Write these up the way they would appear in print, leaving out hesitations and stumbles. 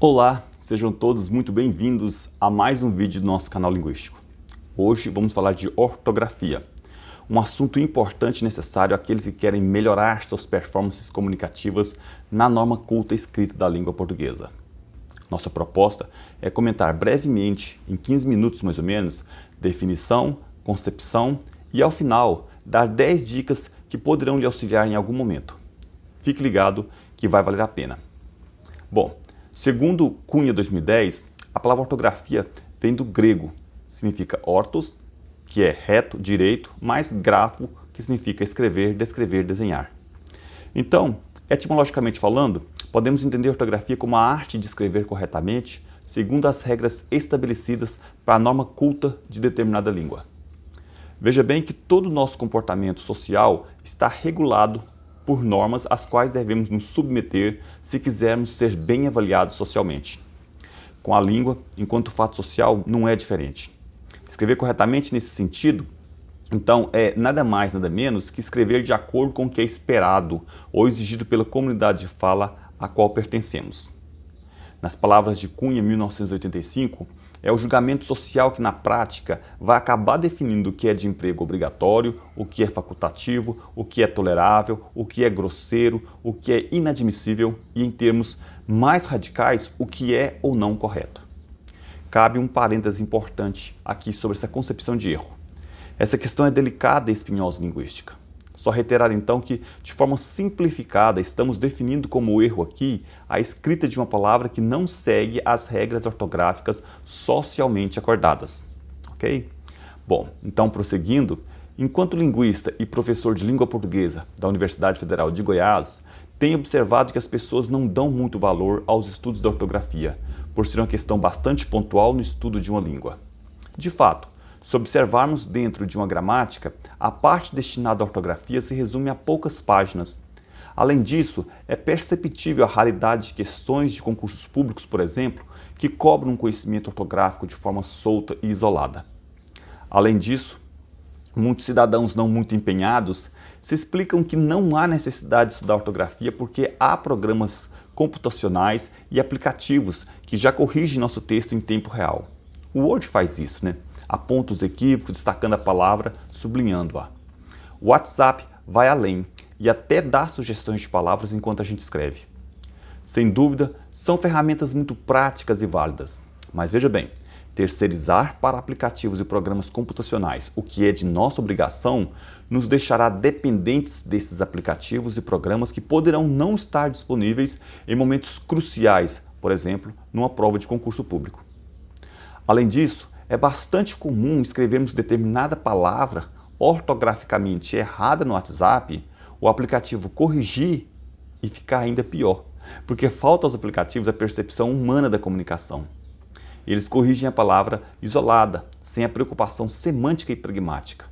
Olá, sejam todos muito bem-vindos a mais um vídeo do nosso canal linguístico. Hoje vamos falar de ortografia, um assunto importante e necessário àqueles que querem melhorar suas performances comunicativas na norma culta escrita da língua portuguesa. Nossa proposta é comentar brevemente, em 15 minutos mais ou menos, definição, concepção e, ao final, dar 10 dicas que poderão lhe auxiliar em algum momento. Fique ligado que vai valer a pena. Bom, segundo Cunha 2010, a palavra ortografia vem do grego, significa ortos, que é reto, direito, mais grafo, que significa escrever, descrever, desenhar. Então, etimologicamente falando, podemos entender a ortografia como a arte de escrever corretamente, segundo as regras estabelecidas para a norma culta de determinada língua. Veja bem que todo o nosso comportamento social está regulado por normas às quais devemos nos submeter se quisermos ser bem avaliados socialmente. Com a língua, enquanto fato social, não é diferente. Escrever corretamente nesse sentido, então, é nada mais, nada menos que escrever de acordo com o que é esperado ou exigido pela comunidade de fala a qual pertencemos. Nas palavras de Cunha, 1985, é o julgamento social que, na prática, vai acabar definindo o que é de emprego obrigatório, o que é facultativo, o que é tolerável, o que é grosseiro, o que é inadmissível e, em termos mais radicais, o que é ou não correto. Cabe um parêntese importante aqui sobre essa concepção de erro. Essa questão é delicada e espinhosa linguística. Só reiterar então que, de forma simplificada, estamos definindo como erro aqui a escrita de uma palavra que não segue as regras ortográficas socialmente acordadas. Ok? Bom, então prosseguindo, enquanto linguista e professor de língua portuguesa da Universidade Federal de Goiás, tenho observado que as pessoas não dão muito valor aos estudos da ortografia, por ser uma questão bastante pontual no estudo de uma língua. De fato, se observarmos dentro de uma gramática, a parte destinada à ortografia se resume a poucas páginas. Além disso, é perceptível a raridade de questões de concursos públicos, por exemplo, que cobram um conhecimento ortográfico de forma solta e isolada. Além disso, muitos cidadãos não muito empenhados se explicam que não há necessidade de estudar ortografia porque há programas computacionais e aplicativos que já corrigem nosso texto em tempo real. O Word faz isso, né? Aponta os equívocos, destacando a palavra, sublinhando-a. O WhatsApp vai além e até dá sugestões de palavras enquanto a gente escreve. Sem dúvida, são ferramentas muito práticas e válidas. Mas veja bem, terceirizar para aplicativos e programas computacionais, o que é de nossa obrigação, nos deixará dependentes desses aplicativos e programas que poderão não estar disponíveis em momentos cruciais, por exemplo, numa prova de concurso público. Além disso, é bastante comum escrevermos determinada palavra ortograficamente errada no WhatsApp, o aplicativo corrigir e ficar ainda pior, porque falta aos aplicativos a percepção humana da comunicação. Eles corrigem a palavra isolada, sem a preocupação semântica e pragmática.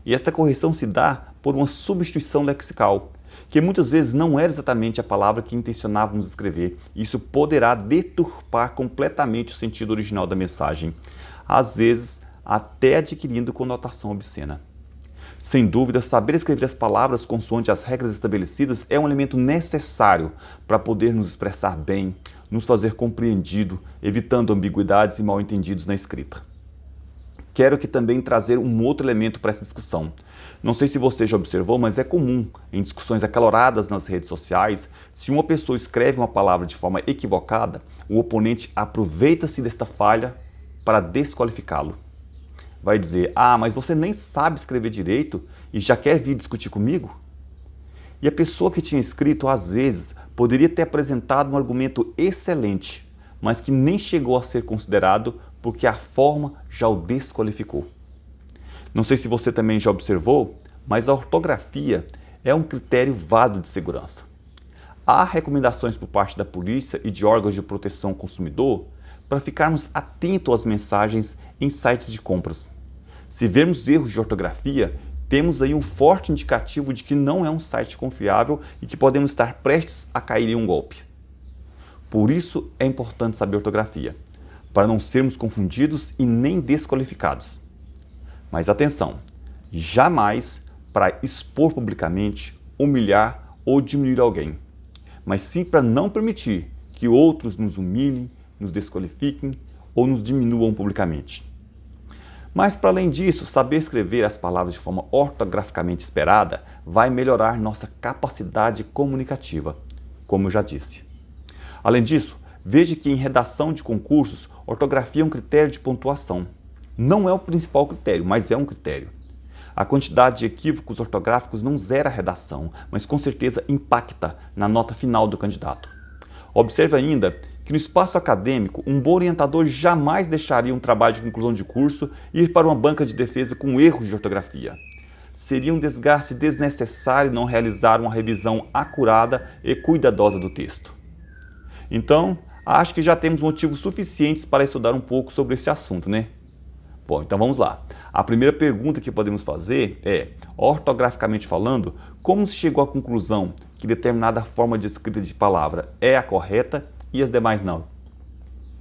E esta correção se dá por uma substituição lexical, que muitas vezes não era exatamente a palavra que intencionávamos escrever. Isso poderá deturpar completamente o sentido original da mensagem, às vezes até adquirindo conotação obscena. Sem dúvida, saber escrever as palavras consoante as regras estabelecidas é um elemento necessário para poder nos expressar bem, nos fazer compreendido, evitando ambiguidades e mal-entendidos na escrita. Quero aqui também trazer um outro elemento para essa discussão. Não sei se você já observou, mas é comum, em discussões acaloradas nas redes sociais, se uma pessoa escreve uma palavra de forma equivocada, o oponente aproveita-se desta falha para desqualificá-lo. Vai dizer, mas você nem sabe escrever direito e já quer vir discutir comigo? E a pessoa que tinha escrito, às vezes, poderia ter apresentado um argumento excelente, mas que nem chegou a ser considerado porque a forma já o desqualificou. Não sei se você também já observou, mas a ortografia é um critério válido de segurança. Há recomendações por parte da polícia e de órgãos de proteção ao consumidor para ficarmos atentos às mensagens em sites de compras. Se vermos erros de ortografia, temos aí um forte indicativo de que não é um site confiável e que podemos estar prestes a cair em um golpe. Por isso é importante saber ortografia, para não sermos confundidos e nem desqualificados. Mas atenção, jamais para expor publicamente, humilhar ou diminuir alguém, mas sim para não permitir que outros nos humilhem, nos desqualifiquem ou nos diminuam publicamente. Mas, para além disso, saber escrever as palavras de forma ortograficamente esperada vai melhorar nossa capacidade comunicativa, como eu já disse. Além disso, veja que em redação de concursos, ortografia é um critério de pontuação. Não é o principal critério, mas é um critério. A quantidade de equívocos ortográficos não zera a redação, mas com certeza impacta na nota final do candidato. Observe ainda que no espaço acadêmico, um bom orientador jamais deixaria um trabalho de conclusão de curso ir para uma banca de defesa com erros de ortografia. Seria um desgaste desnecessário não realizar uma revisão acurada e cuidadosa do texto. Então, acho que já temos motivos suficientes para estudar um pouco sobre esse assunto, né? Bom, então vamos lá. A primeira pergunta que podemos fazer é, ortograficamente falando, como se chegou à conclusão que determinada forma de escrita de palavra é a correta e as demais não?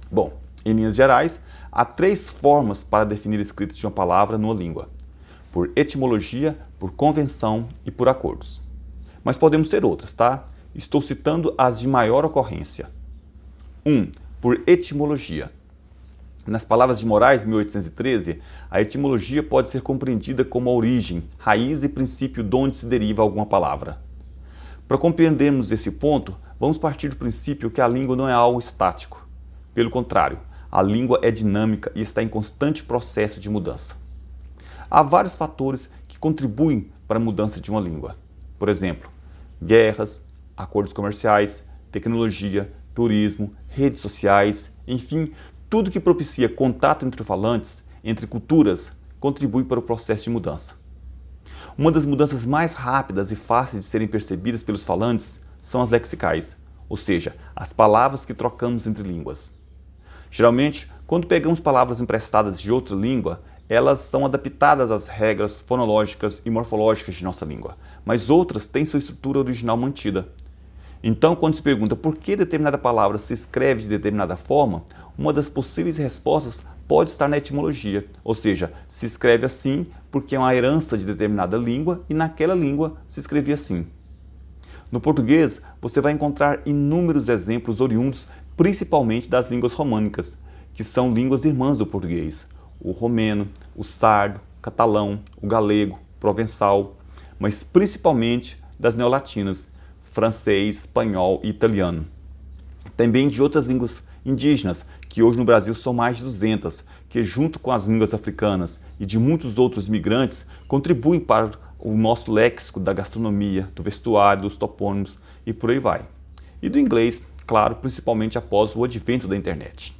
Bom, em linhas gerais, há 3 formas para definir a escrita de uma palavra numa língua: por etimologia, por convenção e por acordos. Mas podemos ter outras, tá? Estou citando as de maior ocorrência. 1. Por etimologia. Nas Palavras de Moraes, 1813, a etimologia pode ser compreendida como a origem, raiz e princípio de onde se deriva alguma palavra. Para compreendermos esse ponto, vamos partir do princípio que a língua não é algo estático. Pelo contrário, a língua é dinâmica e está em constante processo de mudança. Há vários fatores que contribuem para a mudança de uma língua. Por exemplo, guerras, acordos comerciais, tecnologia, turismo, redes sociais, enfim, tudo que propicia contato entre falantes, entre culturas, contribui para o processo de mudança. Uma das mudanças mais rápidas e fáceis de serem percebidas pelos falantes são as lexicais, ou seja, as palavras que trocamos entre línguas. Geralmente, quando pegamos palavras emprestadas de outra língua, elas são adaptadas às regras fonológicas e morfológicas de nossa língua, mas outras têm sua estrutura original mantida. Então, quando se pergunta por que determinada palavra se escreve de determinada forma, uma das possíveis respostas pode estar na etimologia, ou seja, se escreve assim porque é uma herança de determinada língua e naquela língua se escrevia assim. No português, você vai encontrar inúmeros exemplos oriundos principalmente das línguas românicas, que são línguas irmãs do português: o romeno, o sardo, o catalão, o galego, o provençal, mas principalmente das neolatinas: francês, espanhol e italiano. Também de outras línguas indígenas, que hoje no Brasil são mais de 200, que junto com as línguas africanas e de muitos outros migrantes, contribuem para o nosso léxico da gastronomia, do vestuário, dos topônimos e por aí vai. E do inglês, claro, principalmente após o advento da internet.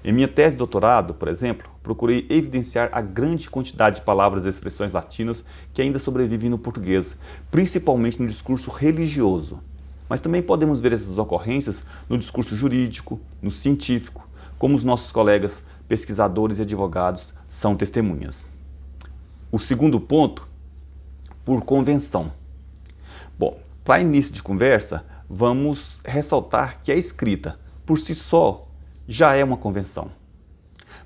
Em minha tese de doutorado, por exemplo, procurei evidenciar a grande quantidade de palavras e expressões latinas que ainda sobrevivem no português, principalmente no discurso religioso. Mas também podemos ver essas ocorrências no discurso jurídico, no científico, como os nossos colegas pesquisadores e advogados são testemunhas. O segundo ponto, por convenção. Bom, para início de conversa, vamos ressaltar que a escrita, por si só, já é uma convenção.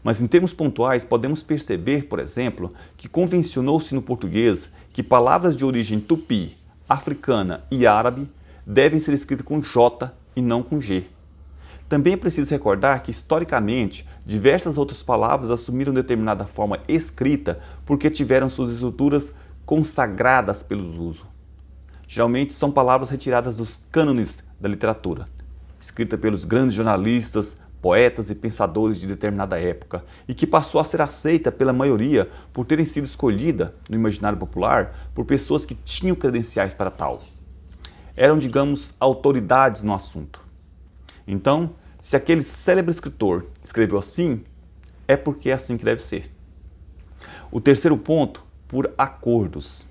Mas em termos pontuais, podemos perceber, por exemplo, que convencionou-se no português que palavras de origem tupi, africana e árabe devem ser escritas com J e não com G. Também é preciso recordar que, historicamente, diversas outras palavras assumiram determinada forma escrita porque tiveram suas estruturas consagradas pelo uso. Geralmente são palavras retiradas dos cânones da literatura, escrita pelos grandes jornalistas, poetas e pensadores de determinada época, e que passou a ser aceita pela maioria por terem sido escolhida, no imaginário popular, por pessoas que tinham credenciais para tal. Eram, digamos, autoridades no assunto. Então, se aquele célebre escritor escreveu assim, é porque é assim que deve ser. O terceiro ponto, por acordos.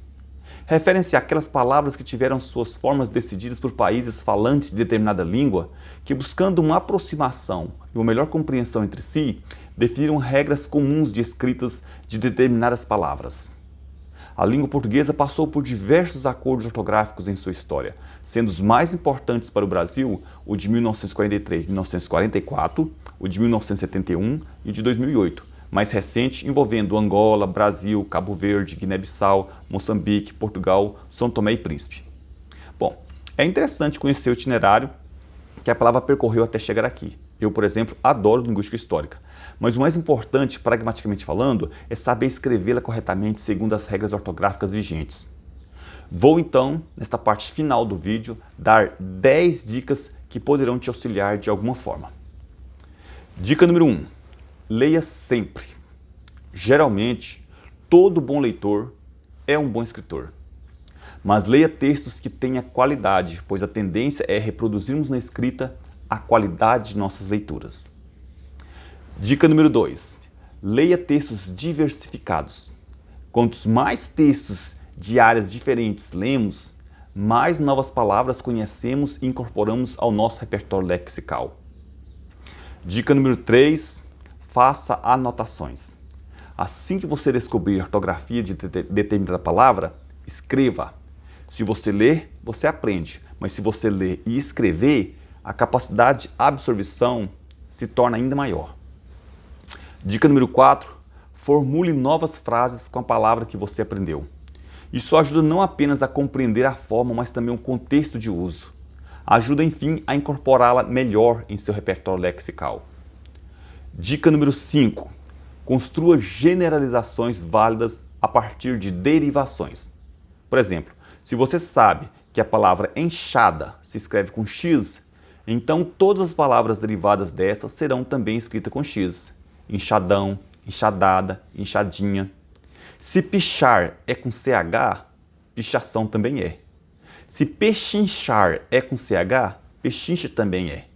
Referem-se àquelas palavras que tiveram suas formas decididas por países falantes de determinada língua, que buscando uma aproximação e uma melhor compreensão entre si, definiram regras comuns de escritas de determinadas palavras. A língua portuguesa passou por diversos acordos ortográficos em sua história, sendo os mais importantes para o Brasil o de 1943-1944, o de 1971 e o de 2008, mais recente envolvendo Angola, Brasil, Cabo Verde, Guiné-Bissau, Moçambique, Portugal, São Tomé e Príncipe. Bom, é interessante conhecer o itinerário que a palavra percorreu até chegar aqui, Eu, por exemplo, adoro linguística histórica, mas o mais importante, pragmaticamente falando, é saber escrevê-la corretamente segundo as regras ortográficas vigentes. Vou então, nesta parte final do vídeo, dar 10 dicas que poderão te auxiliar de alguma forma. Dica número 1. Leia sempre. Geralmente, todo bom leitor é um bom escritor. Mas leia textos que tenham qualidade, pois a tendência é reproduzirmos na escrita a qualidade de nossas leituras. Dica número 2. Leia textos diversificados. Quantos mais textos de áreas diferentes lemos, mais novas palavras conhecemos e incorporamos ao nosso repertório lexical. Dica número 3. Faça anotações. Assim que você descobrir a ortografia de determinada palavra, escreva. Se você ler, você aprende, mas se você ler e escrever, a capacidade de absorção se torna ainda maior. Dica número 4. Formule novas frases com a palavra que você aprendeu. Isso ajuda não apenas a compreender a forma, mas também o contexto de uso. Ajuda, enfim, a incorporá-la melhor em seu repertório lexical. Dica número 5. Construa generalizações válidas a partir de derivações. Por exemplo, se você sabe que a palavra enxada se escreve com X, então todas as palavras derivadas dessa serão também escritas com X. Enxadão, enxadada, enxadinha. Se pichar é com CH, pichação também é. Se pechinchar é com CH, pechincha também é.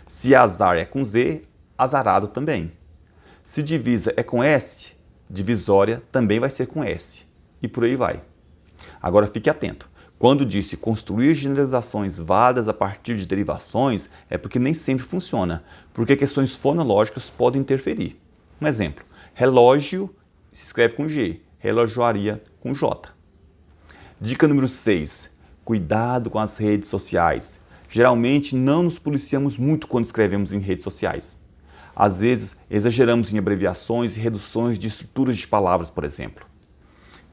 Se azar é com Z, azarado também. Se divisa é com S, divisória também vai ser com S. E por aí vai. Agora fique atento. Quando disse construir generalizações válidas a partir de derivações, é porque nem sempre funciona, porque questões fonológicas podem interferir. Um exemplo, relógio se escreve com G, relojoaria com J. Dica número 6. Cuidado com as redes sociais. Geralmente não nos policiamos muito quando escrevemos em redes sociais. Às vezes exageramos em abreviações e reduções de estruturas de palavras, por exemplo.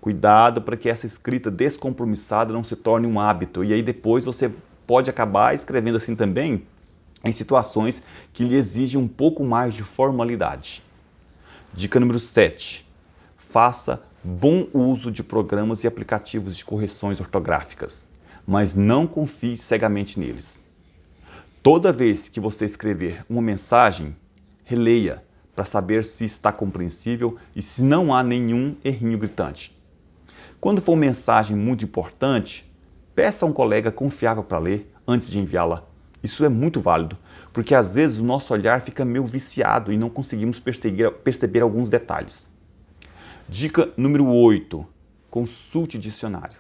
Cuidado para que essa escrita descompromissada não se torne um hábito e aí depois você pode acabar escrevendo assim também em situações que lhe exigem um pouco mais de formalidade. Dica número 7. Faça bom uso de programas e aplicativos de correções ortográficas, mas não confie cegamente neles. Toda vez que você escrever uma mensagem, releia para saber se está compreensível e se não há nenhum errinho gritante. Quando for uma mensagem muito importante, peça a um colega confiável para ler antes de enviá-la. Isso é muito válido, porque às vezes o nosso olhar fica meio viciado e não conseguimos perceber alguns detalhes. Dica número 8. Consulte dicionário.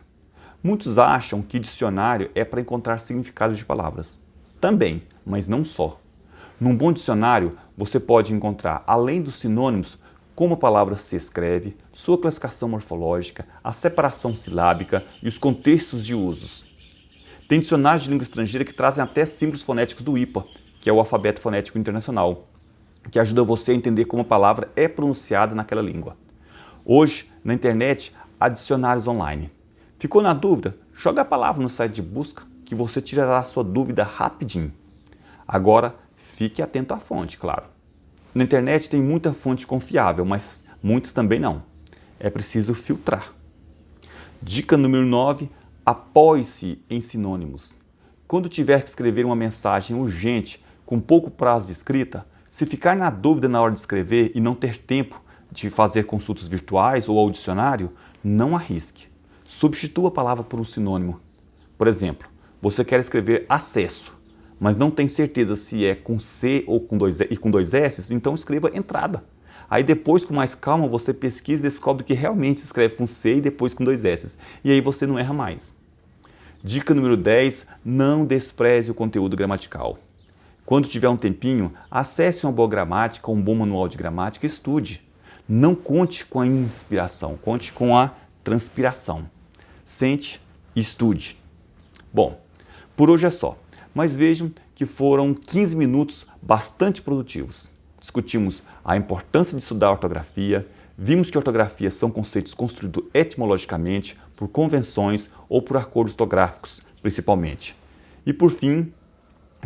Muitos acham que dicionário é para encontrar significados de palavras. Também, mas não só. Num bom dicionário, você pode encontrar, além dos sinônimos, como a palavra se escreve, sua classificação morfológica, a separação silábica e os contextos de usos. Tem dicionários de língua estrangeira que trazem até símbolos fonéticos do IPA, que é o Alfabeto Fonético Internacional, que ajuda você a entender como a palavra é pronunciada naquela língua. Hoje, na internet, há dicionários online. Ficou na dúvida? Joga a palavra no site de busca que você tirará a sua dúvida rapidinho. Agora, fique atento à fonte, claro. Na internet tem muita fonte confiável, mas muitas também não. É preciso filtrar. Dica número 9. Apoie-se em sinônimos. Quando tiver que escrever uma mensagem urgente, com pouco prazo de escrita, se ficar na dúvida na hora de escrever e não ter tempo de fazer consultas virtuais ou ao dicionário, não arrisque. Substitua a palavra por um sinônimo. Por exemplo, você quer escrever acesso, mas não tem certeza se é com C ou com dois S, então escreva entrada. Aí depois, com mais calma, você pesquisa e descobre que realmente se escreve com C e depois com 2 S. E aí você não erra mais. Dica número 10, não despreze o conteúdo gramatical. Quando tiver um tempinho, acesse uma boa gramática, um bom manual de gramática e estude. Não conte com a inspiração, conte com a transpiração. Sente e estude. Bom, por hoje é só. Mas vejam que foram 15 minutos bastante produtivos. Discutimos a importância de estudar a ortografia, vimos que ortografia são conceitos construídos etimologicamente, por convenções ou por acordos ortográficos, principalmente. E por fim,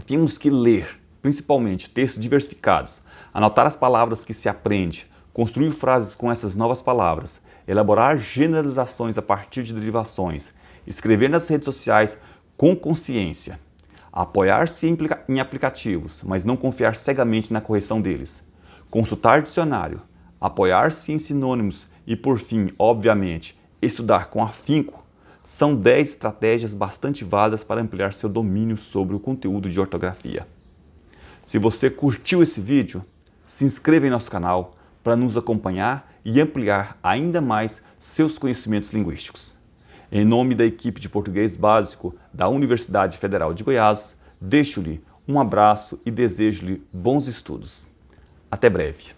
vimos que ler, principalmente textos diversificados, anotar as palavras que se aprende, construir frases com essas novas palavras, elaborar generalizações a partir de derivações, escrever nas redes sociais com consciência, apoiar-se em aplicativos, mas não confiar cegamente na correção deles, consultar dicionário, apoiar-se em sinônimos e, por fim, obviamente, estudar com afinco, são 10 estratégias bastante válidas para ampliar seu domínio sobre o conteúdo de ortografia. Se você curtiu esse vídeo, se inscreva em nosso canal para nos acompanhar e ampliar ainda mais seus conhecimentos linguísticos. Em nome da equipe de português básico da Universidade Federal de Goiás, deixo-lhe um abraço e desejo-lhe bons estudos. Até breve.